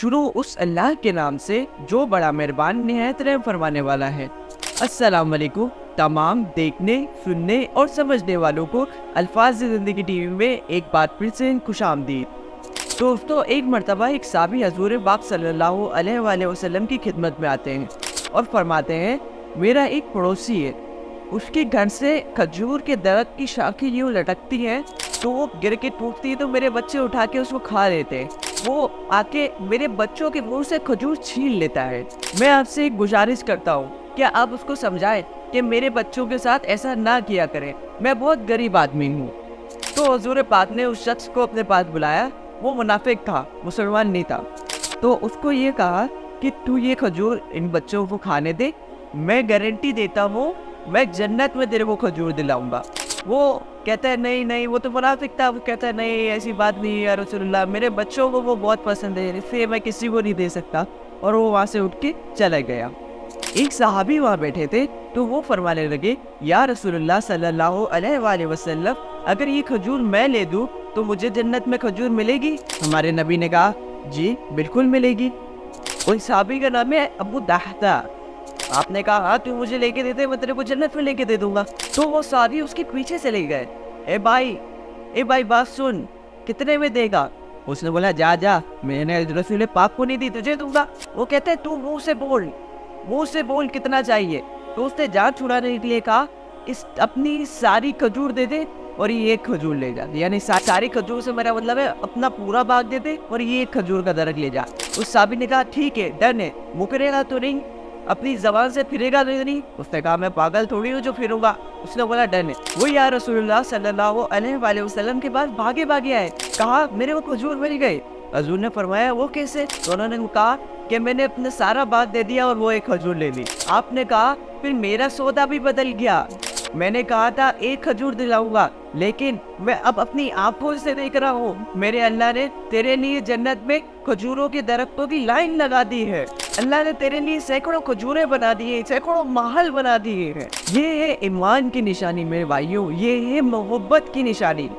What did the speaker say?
शुरू उस अल्लाह के नाम से जो बड़ा मेहरबान निहायत रहम फरमाने वाला है। अस्सलाम वालेकुम तमाम देखने, सुनने और समझने वालों को अल्फाज ज़िंदगी टीवी में एक बार फिर से खुशामदीद। दोस्तों, एक मरतबा एक साहबी हजूर पाक सल्लल्लाहु अलैहि वसल्लम की खिदमत में आते हैं और फरमाते हैं, मेरा एक पड़ोसी है, उसके घर से खजूर के दरख्त की शाखें यूँ लटकती हैं तो वो गिर के टूटती है तो मेरे बच्चे उठा के उसको खा लेते हैं। वो आके मेरे बच्चों के मुंह से खजूर छीन लेता है। मैं आपसे एक गुजारिश करता हूँ, क्या आप उसको समझाएं कि मेरे बच्चों के साथ ऐसा ना किया करें, मैं बहुत गरीब आदमी हूँ। तो हुजूर पाक ने उस शख्स को अपने पास बुलाया। वो मुनाफिक था, मुसलमान नहीं था। तो उसको ये कहा कि तू ये खजूर इन बच्चों को खाने दे, मैं गारंटी देता हूँ मैं जन्नत में तेरे को खजूर दिलाऊंगा। वो कहता है नहीं नहीं, वो तो मुनाफिक था। वो कहता है नहीं, ऐसी बात नहीं है या रसूलुल्लाह, मेरे बच्चों को वो बहुत पसंद है, इसलिए मैं किसी को नहीं दे सकता। और वो वहाँ से उठ के चला गया। एक सहाबी वहाँ बैठे थे तो वो फरमाने लगे, या रसूलुल्लाह सल्लल्लाहु अलैहि वसल्लम, अगर ये खजूर मैं ले दूँ तो मुझे जन्नत में खजूर मिलेगी? हमारे नबी ने कहा, जी बिल्कुल मिलेगी। उस सहाबी का नाम है अबू दाहदा। आपने कहा, हाँ तू मुझे लेके देते, मैं तेरे को जन्नत में लेके दे दूंगा। तो वो सारी उसके पीछे चले गए। ए भाई बात सुन, कितने में देगा? उसने बोला, जा जा, मैंने रसूल पाक को नहीं दी, तुझे दूंगा। वो कहते हैं, तू मुंह से बोल कितना चाहिए। तो उसने जान छुड़ाने के लिए कहा, इस अपनी सारी खजूर दे दे और ये एक खजूर ले जा। यानी सारी खजूर से मेरा मतलब है अपना पूरा बाग दे दे और ये एक खजूर का दरख्त ले जा। उस साहबी ने कहा, ठीक है, डन है, मुकरेगा तो नहीं, अपनी जबान से फिरेगा नहीं? उसने कहा, मैं पागल थोड़ी हूँ जो फिरूंगा। उसने बोला, डन है। वो या रसूलुल्लाह सल्लल्लाहु अलैहि वसल्लम के पास भागे आए, कहा मेरे को खजूर मिल गई। हजूर ने फरमाया, वो कैसे? तो उन्होंने कहा कि मैंने अपने सारा बाग दे दिया और वो एक खजूर ले ली। आपने कहा, फिर मेरा सौदा भी बदल गया। मैंने कहा था एक खजूर दिलाऊंगा, लेकिन मैं अब अपनी आंखों से देख रहा हूँ मेरे अल्लाह ने तेरे लिए जन्नत में खजूरों के दरख्तों की लाइन लगा दी है। अल्लाह ने तेरे लिए सैकड़ों खजूरें बना दी है, सैकड़ों महल बना दिए हैं। ये है ईमान की निशानी मेरे भाइयों, ये है मोहब्बत की निशानी।